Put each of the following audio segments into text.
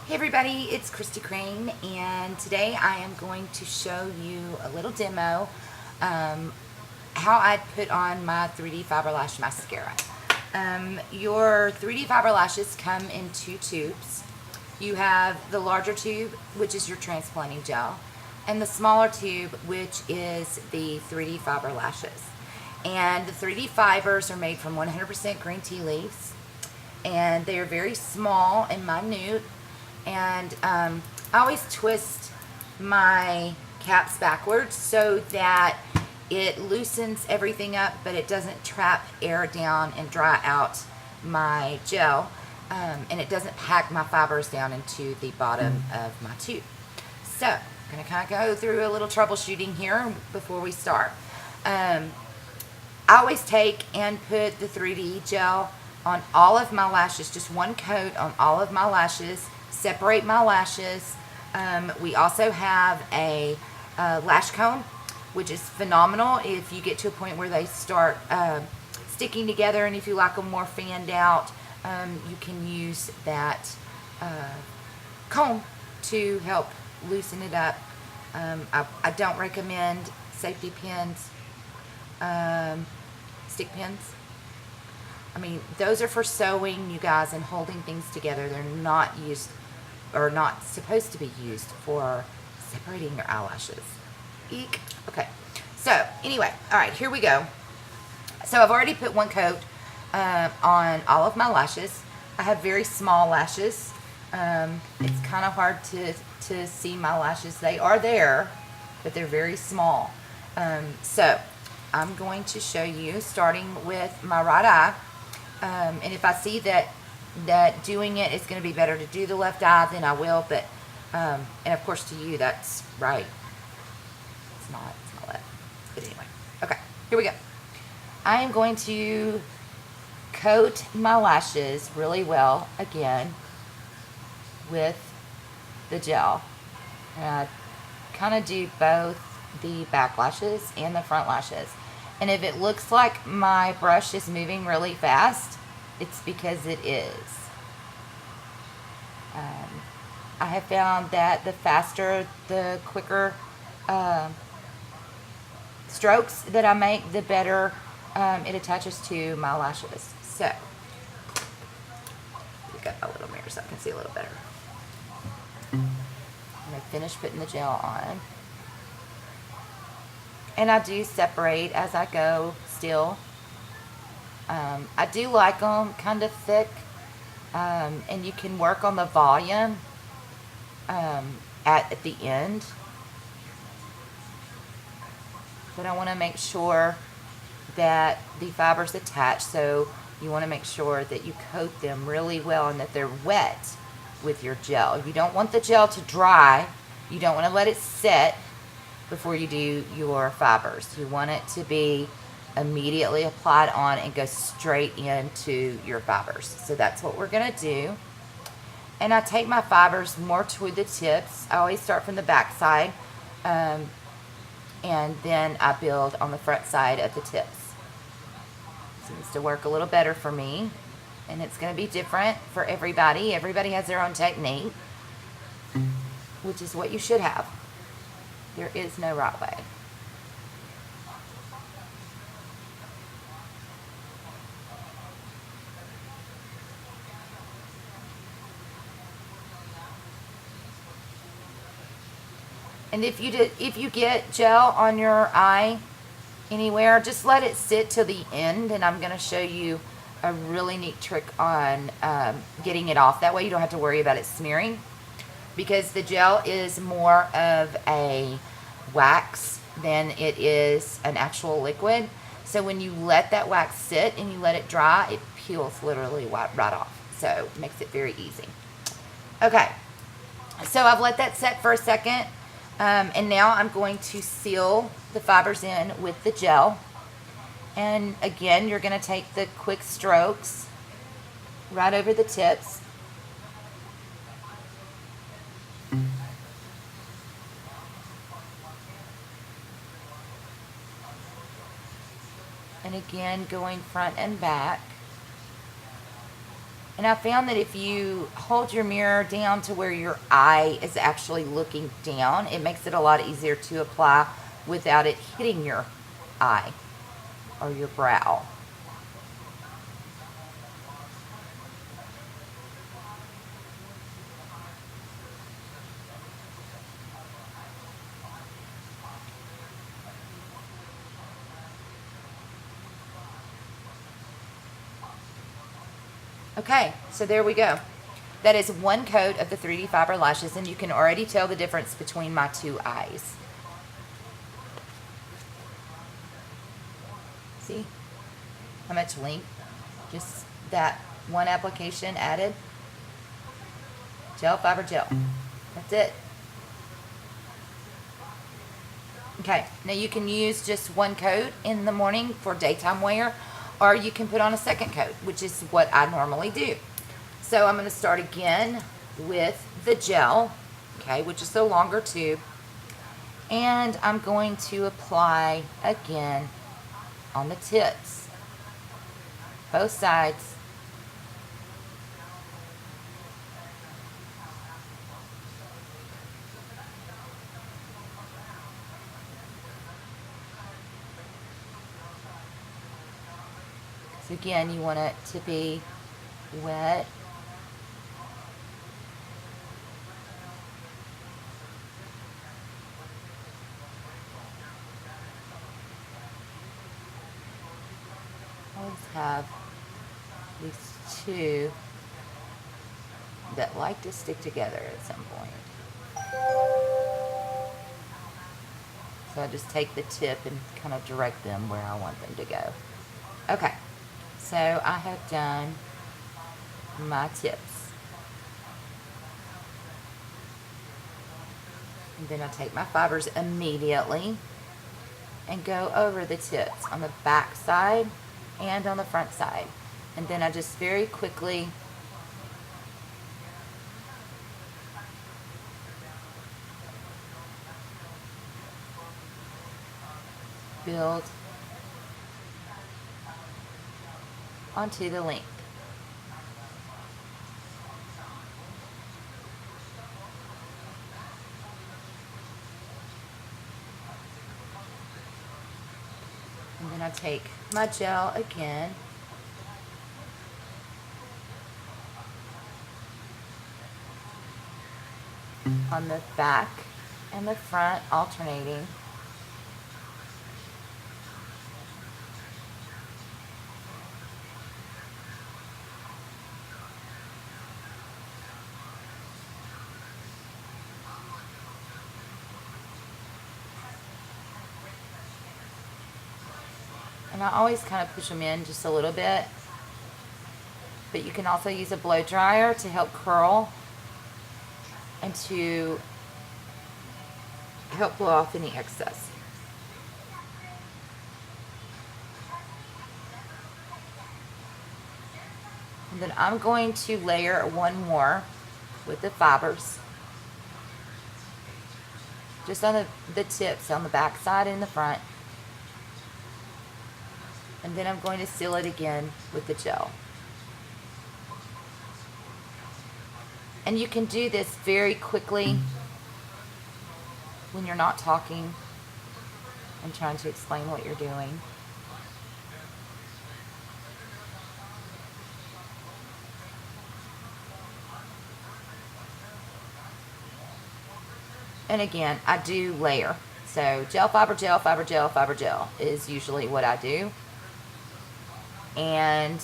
Hey everybody, it's Christy Crane, and today I am going to show you a little demo how I put on my 3D Fiber Lash Mascara. Your 3D Fiber Lashes come in two tubes. You have the larger tube, which is your transplanting gel, and the smaller tube, which is the 3D Fiber Lashes. And the 3D fibers are made from 100% green tea leaves, and they are very small and minute. And I always twist my caps backwards so that it loosens everything up, but it doesn't trap air down and dry out my gel, and it doesn't pack my fibers down into the bottom of my tube. So I'm going to kind of go through a little troubleshooting here before we start. I always take and put the 3D gel on all of my lashes, just one coat on all of my lashes. Separate my lashes. We also have a lash comb, which is phenomenal if you get to a point where they start sticking together, and if you like them more fanned out, you can use that comb to help loosen it up. I don't recommend safety pins, stick pins. I mean, those are for sewing, you guys, and holding things together. They're not used, or not supposed to be used, for separating your eyelashes. Eek. Okay. So, anyway, all right, here we go. So, I've already put one coat on all of my lashes. I have very small lashes. It's kind of hard to see my lashes. They are there, but they're very small. So, I'm going to show you, starting with my right eye. And if I see that doing it is going to be better to do the left eye, then I will. But and of course to you, that's right. It's not left. But anyway, okay, here we go. I am going to coat my lashes really well again with the gel. And I kind of do both the back lashes and the front lashes. And if it looks like my brush is moving really fast, it's because it is. I have found that the faster, the quicker strokes that I make, the better it attaches to my lashes. So, we've got a little mirror so I can see a little better. I'm going to finish putting the gel on. And I do separate as I go still. I do like them kind of thick, and you can work on the volume at the end. But I want to make sure that the fibers attach, so you want to make sure that you coat them really well and that they're wet with your gel. You don't want the gel to dry. You don't want to let it set before you do your fibers. You want it to be immediately applied on and go straight into your fibers. So that's what we're going to do. And I take my fibers more toward the tips. I always start from the back side, and then I build on the front side of the tips. Seems to work a little better for me, and it's going to be different for everybody. Everybody has their own technique, which is what you should have. There is no right way. And if you get gel on your eye anywhere, just let it sit till the end, and I'm going to show you a really neat trick on getting it off. That way you don't have to worry about it smearing, because the gel is more of a wax than it is an actual liquid. So when you let that wax sit and you let it dry, it peels literally right off. So it makes it very easy. Okay, so I've let that set for a second, and now I'm going to seal the fibers in with the gel. And again, you're going to take the quick strokes right over the tips. And again, going front and back. And I found that if you hold your mirror down to where your eye is actually looking down, it makes it a lot easier to apply without it hitting your eye or your brow. Okay, so there we go. That is one coat of the 3D fiber lashes, and you can already tell the difference between my two eyes. See how much length just that one application added? Gel, fiber, gel. That's it. Okay, now you can use just one coat in the morning for daytime wear, or you can put on a second coat, which is what I normally do. So I'm going to start again with the gel, okay, which is the longer tube. And I'm going to apply again on the tips, both sides. So again, you want it to be wet. Always have these two that like to stick together at some point. So I just take the tip and kind of direct them where I want them to go. Okay, so I have done my tips. And then I take my fibers immediately and go over the tips on the back side and on the front side. And then I just very quickly build onto the length. And then I take my gel again on the back and the front, alternating. And I always kind of push them in just a little bit, but you can also use a blow dryer to help curl and to help blow off any excess. And then I'm going to layer one more with the fibers, just on the tips on the back side and the front. And then I'm going to seal it again with the gel. And you can do this very quickly when you're not talking and trying to explain what you're doing. And again, I do layer. So gel, fiber, gel, fiber, gel, fiber, gel is usually what I do. And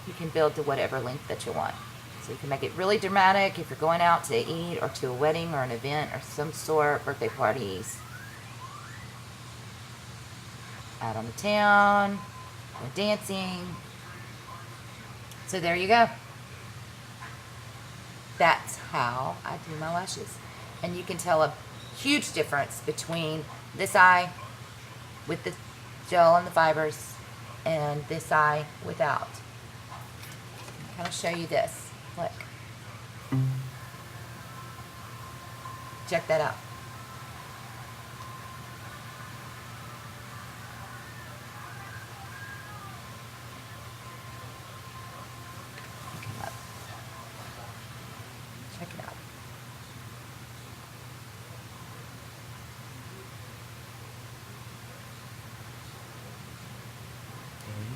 you can build to whatever length that you want. So you can make it really dramatic if you're going out to eat or to a wedding or an event or some sort, birthday parties. Out on the town, or dancing. So there you go. That's how I do my lashes. And you can tell a huge difference between this eye with the gel and the fibers and this eye without. I'll kind of show you this. Look. Check that out.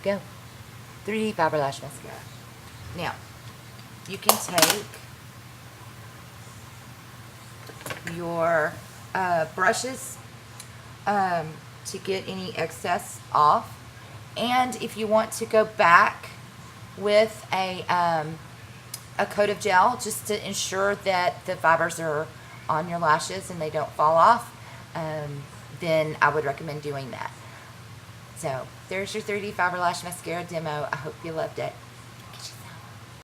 go. 3D Fiber Lash Mascara. Now, you can take your brushes to get any excess off. And if you want to go back with a coat of gel just to ensure that the fibers are on your lashes and they don't fall off, then I would recommend doing that. So there's your 3D Fiber Lash Mascara demo. I hope you loved it.